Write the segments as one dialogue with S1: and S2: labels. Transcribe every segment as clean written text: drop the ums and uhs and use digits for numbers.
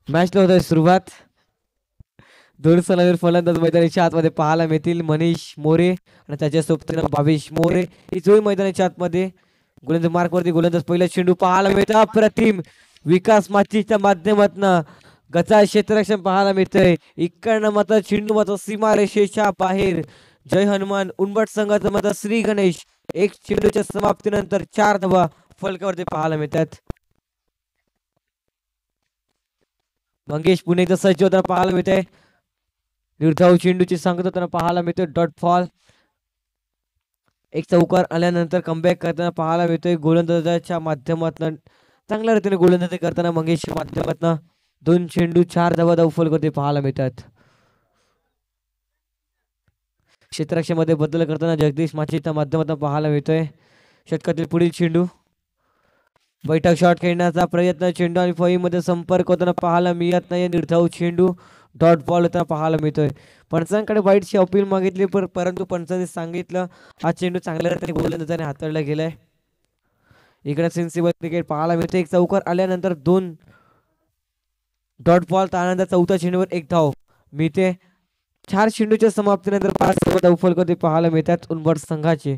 S1: मॅचला होत आहे सुरुवात. दोन सलामीर फलंदाज मैदानाच्या आतमध्ये पाहायला मिळतील. मनीष मोरे आणि त्याच्यासोबत भावेश मोरे ही जोडी मैदानाच्या आतमध्ये. गोलंदाज मार्कवरती गोलंदाज पहिला चेंडू पाहायला मिळतो. अप्रतिम विकास माचीच्या माध्यमातून गचा क्षेत्ररक्षण पाहायला मिळतंय. इकडनं मात्र चेंडू मात्र सीमारेषेच्या बाहेर. जय हनुमान उंबट संघाचं मात्र श्री गणेश. एक चेंडूच्या समाप्तीनंतर 4 धावा फलकावरती पाहायला मिळतात. मंगेश पुणे एकदा सज्ज होताना पाहायला मिळतंय. निर्धाव चेंडूची सांगत होताना पाहायला मिळतोय. Dot fall. एक चौकार आल्यानंतर कमबॅक करताना पाहायला मिळतोय. गोलंदाजाच्या माध्यमातून चांगल्या रीतीने गोलंदाजी करताना मंगेशच्या माध्यमातून 2 चेंडू 4 धावा धावफल करते पाहायला मिळतात. क्षेत्ररक्षणामध्ये बदल करताना जगदीश माचीच्या माध्यमातून पाहायला मिळतोय. षटकातील पुढील चेंडू बैठक शॉट खेळण्याचा प्रयत्न. चेंडू आणि फळीमध्ये संपर्क होताना पाहायला मिळत नाही. निर्धाव चेंडू डॉट बॉल होताना पाहायला मिळतोय. पंचांकडे वाईटची अपील मागितली परंतु पंचांनी सांगितलं हा चेंडू चांगल्या रीतीने गोलंदाजाने हाताळला गेलाय. इकडे सेन्सिबल क्रिकेट पाहायला मिळते. एक चौकार आल्यानंतर 2 डॉट बॉल. त्यानंतर चौथ्या चेंडूवर 1 धाव मिळते. 4 चेंडूच्या समाप्तीनंतर 5 धावा फलक पाहायला मिळतात उंबरठ संघाचे.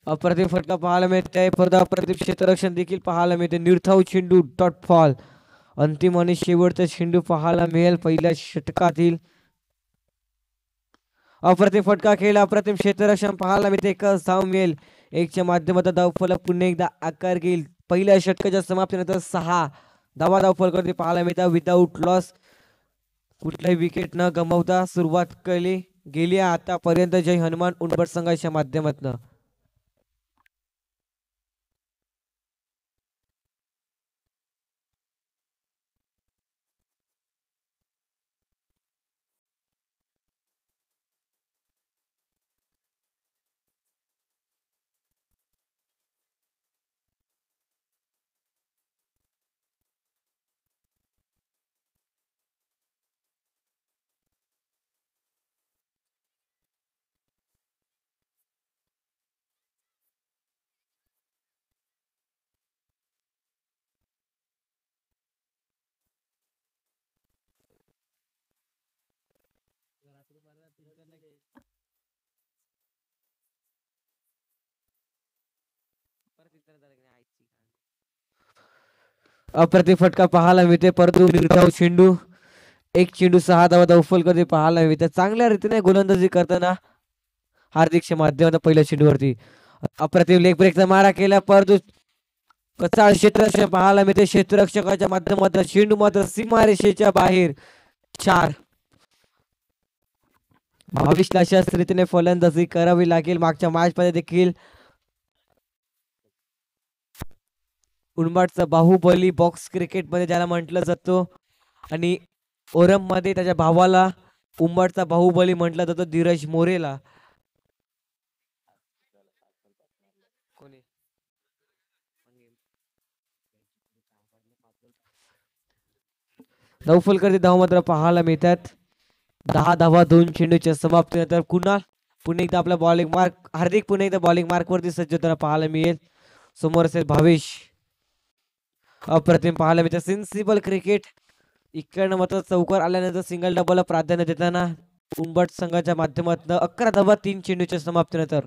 S1: अप्रतिम फटका पाहायला मिळतोय. परत अप्रतिम क्षेत्ररक्षण देखील पाहायला मिळते. निर्धाव चेंडू डॉट फॉल. अंतिम आणि शेवटचा चेंडू पाहायला मिळेल पहिल्या षटकातील. अप्रतिम फटका खेळ. अप्रतिम क्षेत्ररक्षण पाहायला मिळते. एकच धाव मिळेल. एकच्या माध्यमातून धावफलक पुन्हा एकदा आकार घेईल. पहिल्या षटकाच्या समाप्तीनंतर 6 धावा धावफलक पाहायला मिळतात विदाऊट लॉस. कुठलाही विकेट न गमावता सुरुवात केली गेली आतापर्यंत जय हनुमान उंबरठ संघाच्या माध्यमातून. अप्रतिम फटका पाहायला मिळते. परंतु निर्धाव चेंडू. एक चेंडू 6 धावा धावफल करते पाहायला मिळते. चांगल्या रीतीने गोलंदाजी करताना हार्दिकच्या माध्यमातून पहिल्या चेंडूवरती अप्रतिम लेग ब्रेकचा मारा केला. परंतु कसा क्षेत्ररक्षण पाहायला मिळते. क्षेत्ररक्षकाच्या माध्यमातून चेंडू मात्र सीमारेषेच्या बाहेर. 4 22 अशाच रीतीने फलंदाजी करावी लागेल. मागच्या मॅच मध्ये देखील उंबरठचा बाहुबली बॉक्स क्रिकेट मध्ये ज्याला म्हटलं जातो आणि ओरम मध्ये त्याच्या भावाला उंबरठचा बाहुबली म्हटलं जातं धीरज मोरेला. नऊ फलकर्ते धाव मात्र पाहायला मिळतात. 10 धावा 2 चेंडूच्या समाप्तीनंतर कुणाल पुन्हा एकदा आपला बॉलिंग मार्क. हार्दिक पुन्हा एकदा बॉलिंग मार्क वरती सज्ज होताना पाहायला मिळेल. समोर असेल भावेश. अप्रतिम पाहायला मिळते. Sensible cricket. इकडनं मात्र चौकार आल्यानंतर सिंगल डबलला प्राधान्य देताना उंबरठ संघाच्या माध्यमातून 11 धावा 3 चेंडूच्या समाप्तीनंतर.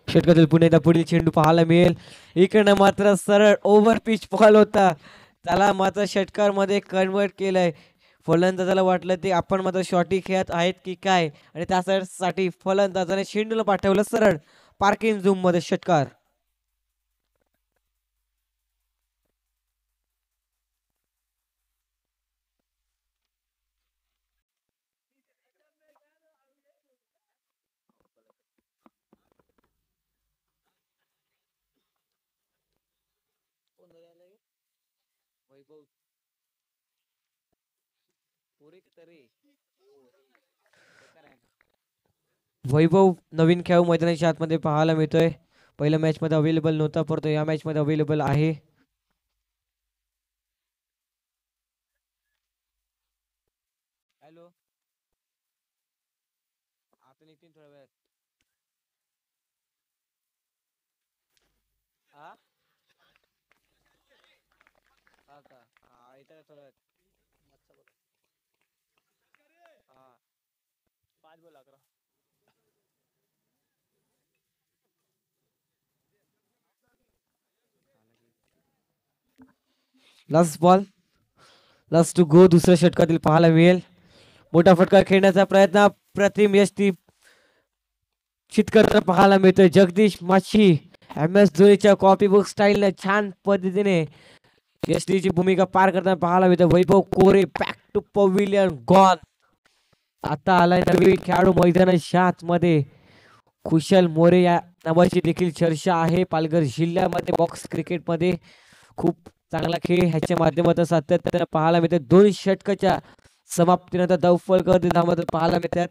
S1: षटकातील पुन्हा एकदा पुढील चेंडू पाहायला मिळेल. इकडनं मात्र सरळ ओव्हर पिच बॉल होता. त्याला मात्र षटकार मध्ये कन्वर्ट केलंय. फलंदाजाला वाटलं ते आपण मात्र शॉटी खेळत आहेत की काय आणि त्यासाठी फलंदाजाने चेंडूला पाठवलं सरळ पार्किंग झोन मध्ये. षटकार. वैभव नवीन खेळाडू मैदानाच्या आतमध्ये पाहायला मिळतोय. पहिल्या मॅच मध्ये अवेलेबल नव्हता परंतु या मॅच मध्ये अवेलेबल आहे. हॅलो आता निघतील थोड्या वेळात. हा हा का हा येतात थोड्या वेळात. हा 5 बोल 11. Last ball last two go दुसऱ्या षटकातील पाहायला मिळेल. मोठा फटका खेळण्याचा प्रयत्न प्रतिम यष्टी करताना पाहायला मिळतोय. जगदीश माछी एम एस धोनीच्या कॉपी बुक स्टाईलने छान पद्धतीने यष्टीची भूमिका पार करताना पाहायला मिळतोय. वैभव कोरे बॅक टू पवेलियन गॉन. आता आलाय नवीन खेळाडू मैदानात मध्ये कुशल मोरे या नावाची देखील चर्चा आहे. पालघर जिल्ह्यामध्ये बॉक्स क्रिकेट मध्ये खूप चांगला खेळ ह्याच्या माध्यमातून सातत्याने पाहायला मिळते. 2 षटकाच्या समाप्तीनंतर धावफलक धावत पाहायला मिळतात.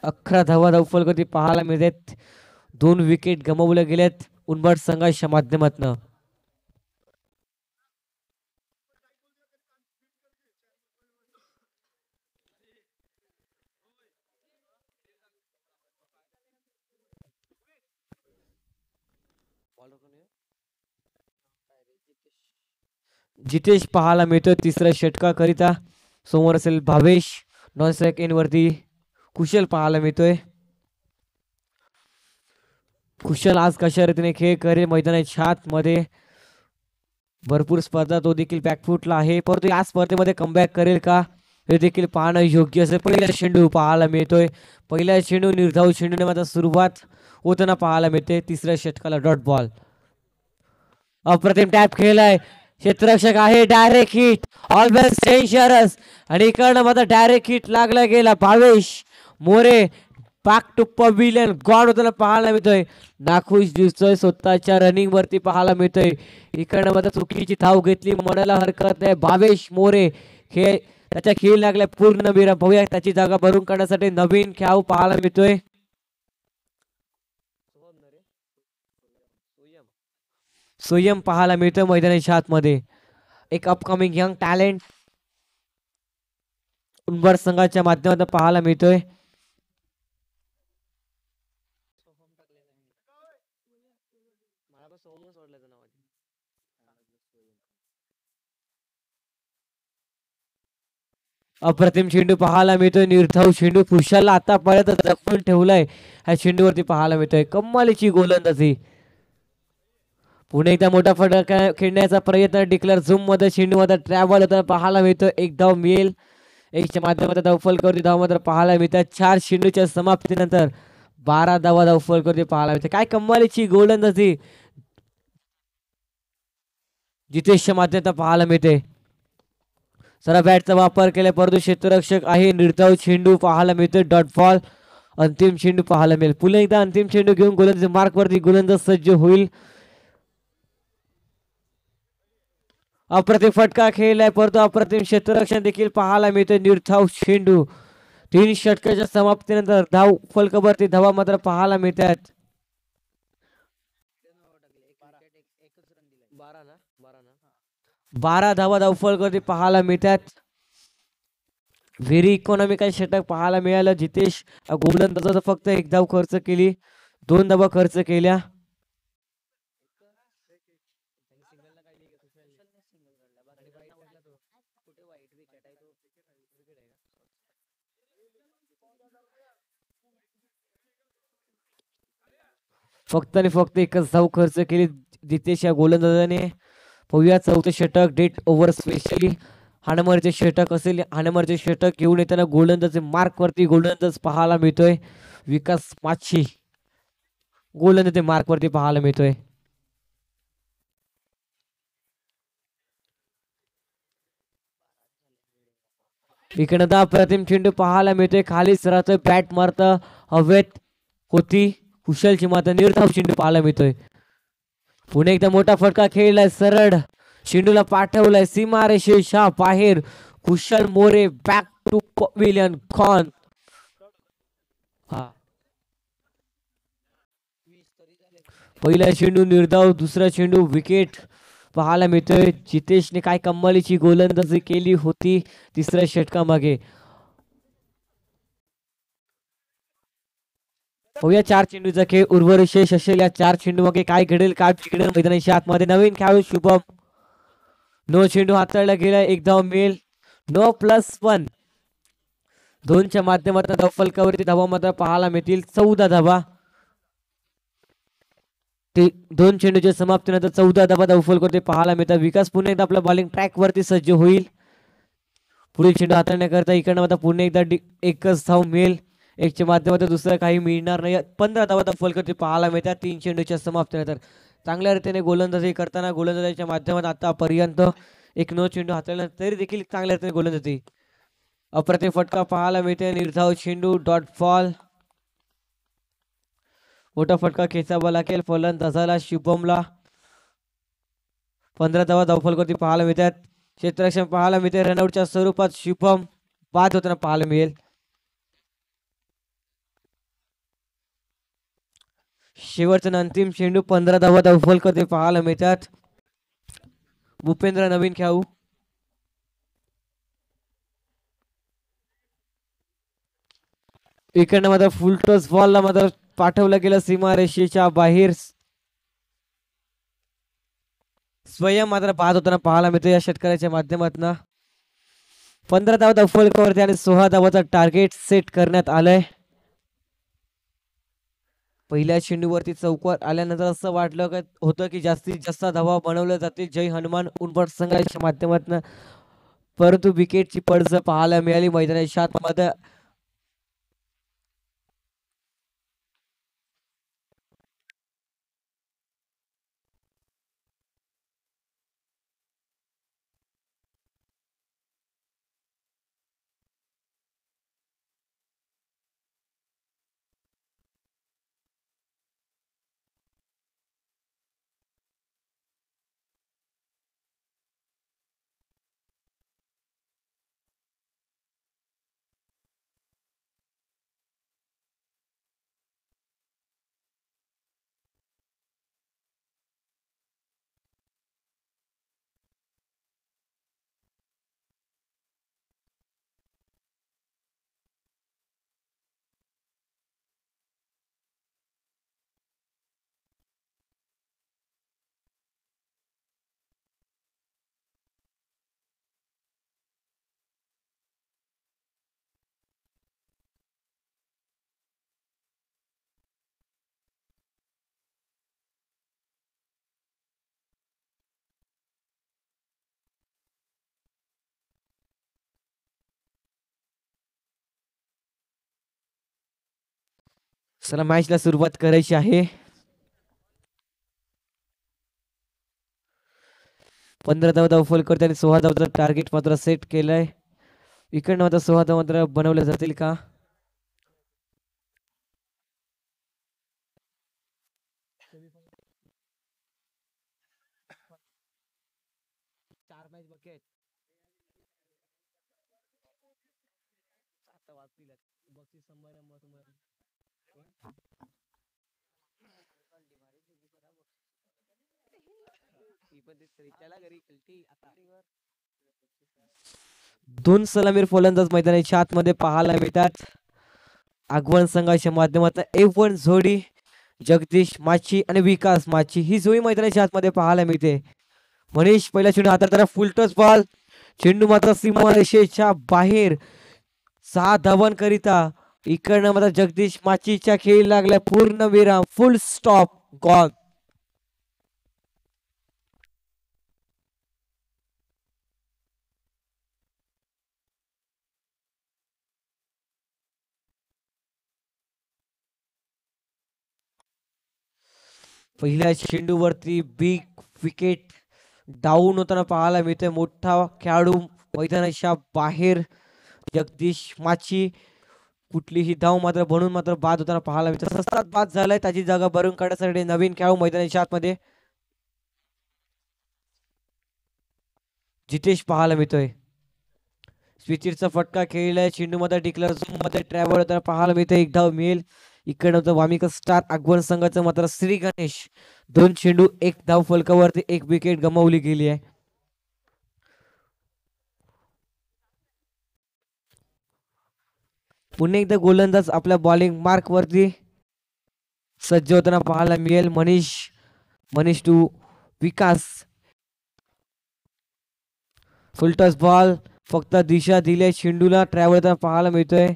S1: 11 धावा धावफलक पाहायला मिळतात. 2 विकेट गमावल्या गेल्यात उनबट संघाच्या माध्यमातून. जितेश पाहायला मिळतो तिसऱ्या षटकाकरिता. समोर असेल भावेश. नॉन स्ट्राईक वरती कुशल पाहायला मिळतोय. कुशल आज कशा रीतीने खेळ करेल मैदानाच्या मध्ये भरपूर स्पर्धा तो देखील बॅकफुटला आहे परंतु या स्पर्धेमध्ये कमबॅक करेल का हे देखील पाहणं योग्य असेल. पहिला चेंडू पाहायला मिळतोय. पहिला चेंडू निर्धाव चेंडूने मात्र सुरुवात होताना पाहायला मिळते. तिसऱ्या षटकाला डॉट बॉल. अप्रतिम टॅप खेळलाय. क्षेत्ररक्षक आहे. डायरेक्ट हिट ऑलवेज डेंजरस आणि इकडनं मात्र डायरेक्ट हिट लागला गेला. Bhavesh More back to pavilion गॉड होताना पाहायला मिळतोय. नाखुश दिसतोय स्वतःच्या रनिंग वरती पाहायला मिळतोय. इकडनं मात्र चुकीची धाव घेतली म्हणायला हरकत नाही. भावेश मोरे खेळ त्याच्या खेळ लागलाय पूर्ण विराम. बघूया त्याची जागा भरून काढण्यासाठी नवीन खेळाडू पाहायला मिळतोय. सोयम पाहायला मिळतोय मैदानाच्या आतमध्ये. एक अपकमिंग यंग टॅलेंट उनबड संघाच्या माध्यमातून पाहायला मिळतोय. अप्रतिम चेंडू पाहायला मिळतोय. निर्धाव चेंडू खुशाला आता पळत जपून ठेवलाय. ह्या चेंडूवरती पाहायला मिळतोय. कम्मालीची गोलंदाजी. पुणे एकदा मोठा फटका खेळण्याचा प्रयत्न. डिक्लेअर झूम मध्ये चेंडू मध्ये ट्रॅव्हल होताना पाहायला मिळतोय. एक धाव मिळेल. एकच्या माध्यमातून धावफलकावरती धाव मात्र पाहायला मिळतात. 4 चेंडूच्या समाप्तीनंतर 12 धावा धावफलकावरती पाहायला मिळते. काय कम्मालीची गोलंदाजी जितेशच्या माध्यमातून पाहायला मिळते. सरा बॅटचा वापर केला परंतु क्षेत्ररक्षक आहे. निर्धाव चेंडू पाहायला मिळतोय. Dot ball. अंतिम चेंडू पाहायला मिळेल. पुन्हा एकदा अंतिम चेंडू घेऊन गोलंदाजी मार्क वरती गोलंदाज सज्ज होईल. अप्रतिम फटका खेळलाय परंतु अप्रतिम क्षेत्ररक्षण देखील पाहायला मिळतोय. निर्धाव चेंडू. 3 षटकाच्या समाप्तीनंतर धाव फलकावरती धावा मात्र पाहायला मिळतात. 12 धावा धावफलकावरती पाहायला मिळतात. व्हेरी इकॉनॉमिकल षटक पाहायला मिळालं. जितेश गोलंदाजाचा फक्त 1 धाव खर्च केली. 2 धावा खर्च केल्या. फक्त आणि फक्त 1च धाव खर्च केली जितेश या गोलंदाजाने. पाहूया 4थं षटक. डेट ओव्हर स्पेशली हाणमारीचे षटक असेल. हाणमारीचे षटक घेऊन येताना गोलंदाज मार्क वरती गोलंदाज पाहायला मिळतोय. विकास माछी गोलंदाज मार्क वरती पाहायला मिळतोय. इकडे अप्रतिम चेंडू पाहायला मिळतोय. खालीच राहतोय. बॅट मारत हवेत होती. कुशलची मात्र निर्धाव चेंडू पाहायला मिळतोय. पुणे एकदा मोठा फटका खेळलाय. सरळ चेंडूला पाठवलाय सीमारेषेच्या बाहेर. कुशल More back to pavilion Khan. हा पहिला चेंडू निर्धाव, दुसरा चेंडू विकेट पाहायला मिळतोय. जितेशने काय कमालीची गोलंदाजी केली होती तिसऱ्या षटकामागे. होऊया चार चेंडूचा खेळ उर्वरित शेष असेल. या चार चेंडू मागे काय घडेल काय बिघडेल मैदानाच्या आतमध्ये. नवीन खेळाडू शुभम, नो चेंडू हाताळला गेला, एक धाव मिळेल. नो +1. दोनच्या माध्यमातून धाव फलकावरती धावा मात्र पाहायला मिळतील 14 धावा. ते दोन चेंडूच्या समाप्तीनंतर 14 धावा धाव फलकावरती पाहायला मिळतात. विकास पुन्हा एकदा आपल्या बॉलिंग ट्रॅक वरती सज्ज होईल. पुढील चेंडू हाताळण्याकरता इकडनं मात्र पुन्हा एकदा एकच धाव मिळेल. एकच्या माध्यमातून दुसरं काही मिळणार नाही. 15 धावा धाव फलकावरती पाहायला मिळतात 3 चेंडूच्या समाप्तीनंतर. चांगल्या रीतीने गोलंदाजी करताना गोलंदाजीच्या माध्यमात आतापर्यंत एक नो चेंडू हाताळला तरी देखील चांगल्या रीतीने गोलंदाजी. अप्रतिम फटका पाहायला मिळते. निर्धाव चेंडू डॉट बॉल. मोठा फटका खेचावा लागेल फलंदाजाला शुभमला. 15 धावा धावफलकावरती पाहायला मिळतात. क्षेत्ररक्षण पाहायला मिळते. रनआउटच्या स्वरूपात शुभम बाद होताना पाहायला मिळेल. शेवटचा अंतिम चेंडू 15 धावा धावफलकावरती पाहायला मिळतात. भूपेंद्र नवीन खेळाडू. इकडनं मात्र फुल टॉस बॉलला मात्र पाठवलं गेलं सीमारेषेच्या बाहेर. स्वयं मात्र बाद होताना पाहायला मिळतो या षटकाराच्या माध्यमातून. 15 धावा धाव फलकावरती आणि 16 धावाचा टार्गेट सेट करण्यात आलंय. पहिल्या चेंडूवरती चौकार आल्यानंतर असं वाटलं होतं की जास्तीत जास्त धावा बनवल्या जातील जय हनुमान उनबट संघाच्या माध्यमातून, परंतु विकेटची पडझड पाहायला मिळाली मैदानाच्या आतमध्ये. चला मॅचला सुरुवात करायची आहे. 15 धावा धाव फलकावरती आणि 16 धावाचा टार्गेट मात्र सेट केलंय. इकडनं मात्र 16 धावा मात्र बनवल्या जातील का. दोन सलामीर फलंदाज मैदानाच्या आतमध्ये पाहायला मिळतात. आगवण संघाच्या माध्यमातून F1 जोडी जगदीश माची आणि विकास माची ही जोडी मैदानाच्या आतमध्ये पाहायला मिळते. मनीष पहिला चेंडू हाताळताना फुल टॉस बॉल. चेंडू मात्र सीमारेषेच्या बाहेर 6 धावांकरिता. इकडनं मात्र जगदीश माचीच्या खेळ लागला पूर्ण विराम, फुल स्टॉप, गॉल. पहिल्या चेंडूवरती बिग विकेट डाऊन होताना पाहायला मिळतोय. मोठा खेळाडू मैदानाच्या बाहेर जगदीश माची. कुठलीही धाव मात्र बनून मात्र बाद होताना पाहायला मिळतं. सस्तात बाद झालाय. त्याची जागा भरून काढण्यासाठी नवीन खेळाडू मैदानाच्या आतमध्ये जितेश पाहायला मिळतोय. स्विचिरचा फटका खेळलाय. चेंडू मध्ये टिकलर झोन मध्ये ट्रॅव्हल होताना पाहायला मिळतोय. एक धाव मिळेल. इकडे होतं वामिका स्टार अकबर संघाचं मात्र श्री गणेश 2 चेंडू 1 धाव फलकावरती 1 विकेट गमावली गेली आहे. पुन्हा एकदा गोलंदाज आपल्या बॉलिंग मार्क वरती सज्ज होताना पाहायला मिळेल. Manish to Vikas. Full toss ball फक्त दिशा दिली चेंडूला ट्रॅव्हल पाहायला मिळतोय.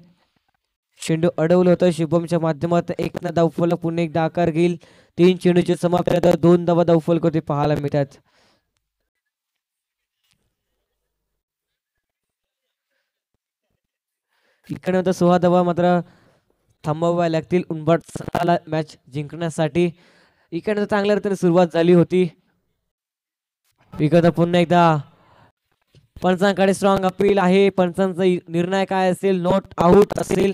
S1: चेंडू अडवलं होतं शुभमच्या माध्यमातून 1 ना धावफलक पुन्हा एकदा आकार घेईल. 3 चेंडूचे समाप्त 2 धावा धावफलक होते पाहायला मिळतात. इकडे 16 धावा मात्र थांबवाव्या लागतील उंबरठ संघाला मॅच जिंकण्यासाठी. इकडे चांगल्या रीतीने सुरुवात झाली होती. इकडे पुन्हा एकदा पंचांकडे स्ट्रॉंग अपील आहे. पंचांचा निर्णय काय असेल? नॉट आउट असेल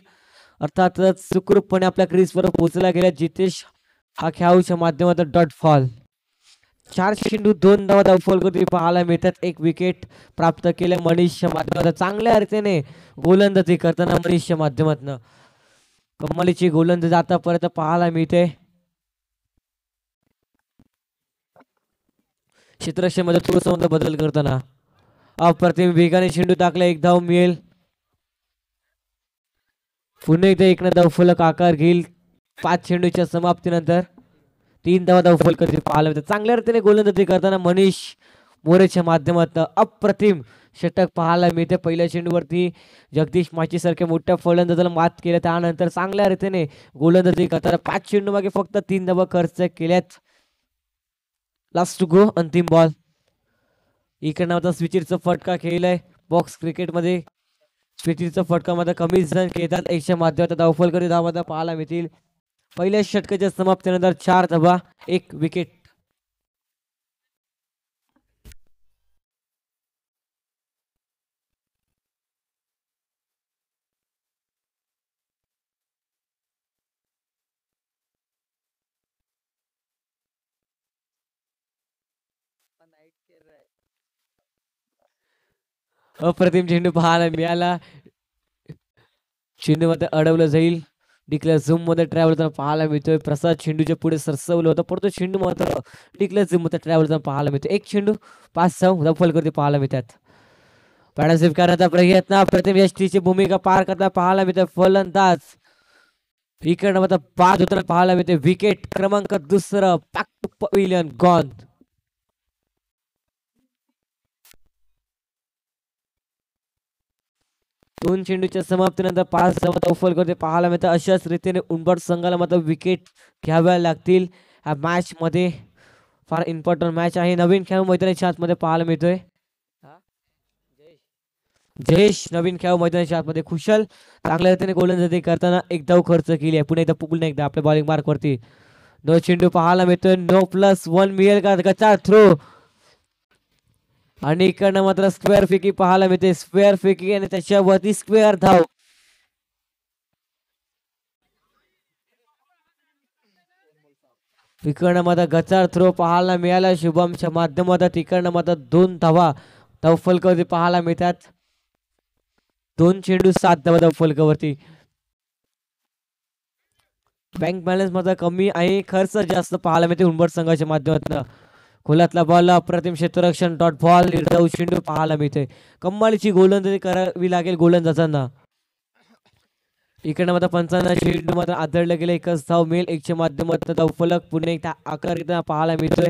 S1: अर्थातच सुखरूपपणे आपल्या क्रीजवर पोहोचला गेला जितेश हा खेळाडूच्या माध्यमातून डॉट फॉल. 4 चेंडू 2 धावा धावफलक पाहायला मिळतात. 1 विकेट प्राप्त केले मनीषच्या माध्यमातून. चांगल्या रीतीने गोलंदाजी करताना मनीषच्या माध्यमातून कमालीची गोलंदाजी आतापर्यंत पाहायला मिळते. क्षेत्ररक्षणामध्ये थोडंसं बदल करताना अप्रतिम वेगाने चेंडू टाकला. 1 धाव मिळेल. पुन्हा एकदा 1 ना धावफलक आकार घेईल. 5 चेंडूच्या समाप्तीनंतर 3 धावा धावफलक पाहायला मिळतात. चांगल्या रीतीने गोलंदाजी करताना मनीष मोरेच्या माध्यमातून अप्रतिम षटक पाहायला मिळते. पहिल्या चेंडूवरती जगदीश माची सारख्या मोठ्या फलंदाजाला मात केल्या. त्यानंतर चांगल्या रीतीने गोलंदाजी करताना 5 चेंडू मागे फक्त 3 धावा खर्च केल्यात. लास्ट टू गो अंतिम बॉल. इकडनं आता स्विचिरचा फटका खेळलाय. बॉक्स क्रिकेटमध्ये स्विचिरचा फटका मध्ये कमी जण खेळतात. 1च्या माध्यमातून धावफलक धावा पाहायला मिळतील. पहिल्या षटकाच्या समाप्तीनंतर 4 धावा 1 विकेट. अप्रतिम चेंडू पाहायला मिळाला. चेंडू मध्ये अडवलं जाईल. डिक्लेअर झूम मध्ये ट्रॅव्हल होताना पाहायला मिळतोय. प्रसाद चेंडूच्या पुढे सरसवलं होतं परंतु चेंडू मात्र डिक्लेअर झूम मध्ये ट्रॅव्हल होताना पाहायला मिळतो. 1 चेंडू 5 धाव धावफलक पाहायला मिळतात. पॅडासिप करण्याचा प्रयत्न अप्रतिम यष्टीची भूमिका पार करता पाहायला मिळते. फलंदाज इकडनं मात्र बाद होताना पाहायला मिळते. विकेट क्रमांक 2 बॅक टू पवेलियन गॉन. 2 चेंडूच्या समाप्तीनंतर 5 धावा धावफलक पाहायला मिळतं. अशाच रीतीने उंबरठ संघाला मात्र विकेट घ्याव्या लागतील. ह्या मॅच मध्ये फार इम्पॉर्टंट मॅच आहे. नवीन खेळाडू मैदानाच्या आतमध्ये पाहायला मिळतोय. जयेश नवीन खेळाडू मैदानाच्या आतमध्ये. खुशाल चांगल्या रीतीने गोलंदाजी करताना 1 धाव खर्च केली आहे. पुन्हा एकदा आपल्या बॉलिंग मार्क वरती 9 चेंडू पाहायला मिळतोय. 9+1 मिळेल का? गचा थ्रो आणि इकडनं मात्र स्क्वेअर फेकी पाहायला मिळते. स्क्वेअर फेकी आणि त्याच्यावरती स्क्वेअर धाव. इकडनं मात्र गचार थ्रो पाहायला मिळाला शुभमच्या माध्यमातून. तिकडनं मात्र 2 धावा धावफलकावरती पाहायला मिळतात. 2 चेंडू 7 धावा धावफलकावरती. बँक बॅलन्स मात्र कमी आहे. खर्च जास्त पाहायला मिळते उंबरठ संघाच्या माध्यमातून. खोलातला बॉल अप्रतिम क्षेत्ररक्षण डॉट बॉल. निर्धाव चेंडू पाहायला मिळते. कमालीची गोलंदाजी करावी लागेल गोलंदाजांना. इकडनं मात्र 55 चेंडू मात्र आदळलं गेलं. 1च धाव मिळेल. 1च्या माध्यमातून धावफलक पुन्हा एकदा आकार घेताना पाहायला मिळतोय.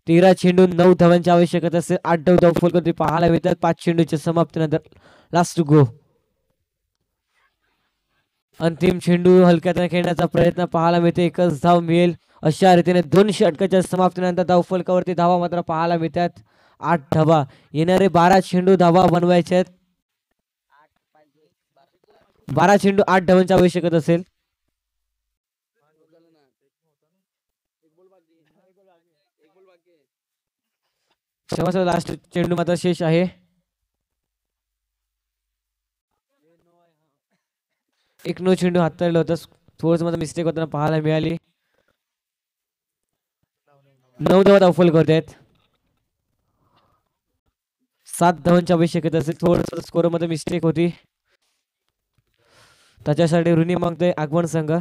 S1: 13 चेंडू 9 धावांची आवश्यकता असेल. 8 धाव धावफलक पाहायला मिळतात. 5 चेंडूच्या समाप्तीनंतर लास्ट टू गो. अंतिम चेंडू हलक्यात खेळण्याचा प्रयत्न पाहायला मिळते. 1च धाव मिळेल. अशा रीतीने 2 षटकाच्या समाप्तीनंतर धावफलकावरती धावा मात्र पाहायला मिळतात. 8 धावा. येणारे 12 चेंडू धावा बनवायचे आहेत. 12 चेंडू 8 धावांची आवश्यकता असेल. शेवटचा लास्ट चेंडू मात्र शेष आहे. 1 चेंडू हाताळलं होतं. थोडंसं मात्र मिस्टेक होताना पाहायला मिळाली. 9 धावा धावफलक करतायत. 7 धावांची आवश्यकता असेल. थोडंसं स्कोर मध्ये मिस्टेक होती. त्याच्यासाठी ऋणी मागतोय आगमन संघ.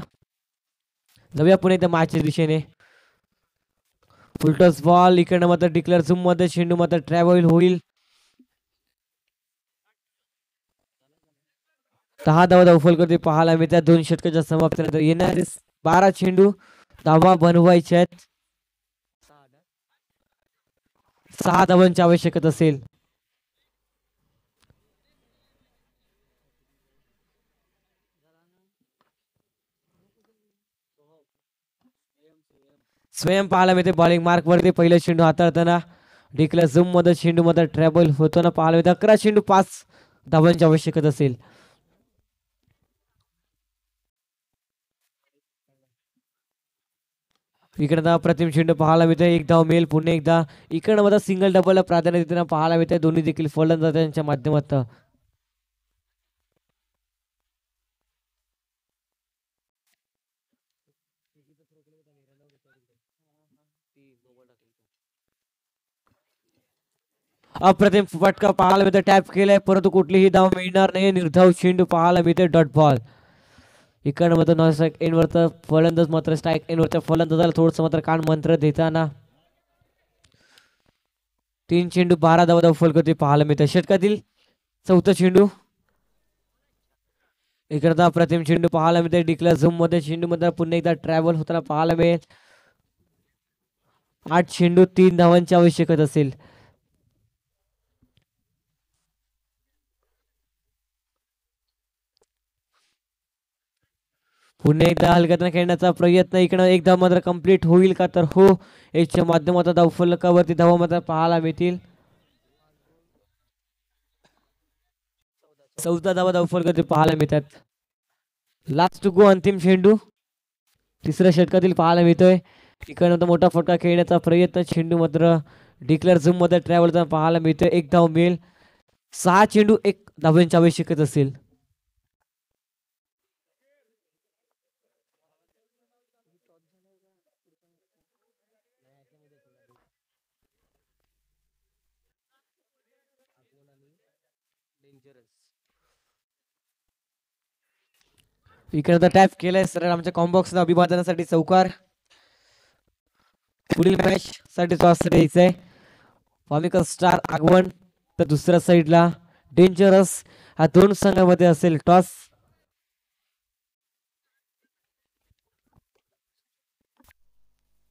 S1: जाऊया पुणे त्या मॅचच्या दिशेने. फुलटॉस बॉल इकडनं मात्र डिक्लेअर झूम मध्ये चेंडू मात्र ट्रॅव्हल होईल. 10 धावा धावफल करते पाहायला मिळतात 2 षटकाच्या समाप्तीनंतर. येणारे 12 चेंडू धावा बनवायचे आहेत. 6 धावांची आवश्यकता असेल. स्वयं पाहायला मिळते बॉलिंग मार्क वरती पहिलं चेंडू हाताळताना. डिक्लेअर झूम मध्ये चेंडू मध्ये ट्रॅव्हल होताना पाहायला मिळते. 11 चेंडू 5 धावांची आवश्यकता असेल. इकडे प्रतिम चेंडू पाहायला मिळते. एक धाव मेल पुन्हा एकदा इकडे मध्ये सिंगल डबलला प्राधान्य देताना पाहायला मिळते दोन्ही देखील फलंदाजांच्या माध्यमातून. अप्रतिम फटका पाहायला मिळते. टॅप केलाय परंतु कुठलीही धाव मिळणार नाही. निर्धाव चेंडू पाहायला मिळते. Dot ball. इकडं मात्र नॉन स्ट्राईक एनवरचा फलंदाज मात्र स्ट्राईक एनवरच्या फलंदाजाला थोडस मात्र कान मंत्र देताना. 3 चेंडू 12 धावा धावफल करते पाहायला मिळते. षटकातील 4था चेंडू. इकडचा प्रतिम चेंडू पाहायला मिळते. डिक्लेअर झूम मध्ये चेंडू मध्ये पुन्हा एकदा ट्रॅव्हल होताना पाहायला मिळेल. 8 चेंडू 3 धावांची आवश्यकता असेल. पुन्हा एकदा हलक्यातून खेळण्याचा प्रयत्न. इकडं एक धाव मात्र कंप्लीट होईल का तर हो. याच्या माध्यमातून धावफलकावरती धावा मात्र पाहायला मिळतील. 14 धावा धावफलकावरती पाहायला मिळतात. लास्ट टू गो अंतिम चेंडू 3ऱ्या षटकातील पाहायला मिळतोय. इकडनं मोठा फटका खेळण्याचा प्रयत्न. चेंडू मात्र डिक्लेअर झूम मध्ये ट्रॅव्हल पाहायला मिळतोय. एक धाव मिळेल. 6 चेंडू 1 धावांची आवश्यकता असेल. इकडे टॅप केलाय सरळ आमच्या कॉम्बॉक्स अभिवादनासाठी चौकार. पुढील मॅच साठी टॉस द्यायचंय. वामिका स्टार आगमन तर दुसऱ्या साईडला डेंजरस. हा 2 संघामध्ये असेल टॉस.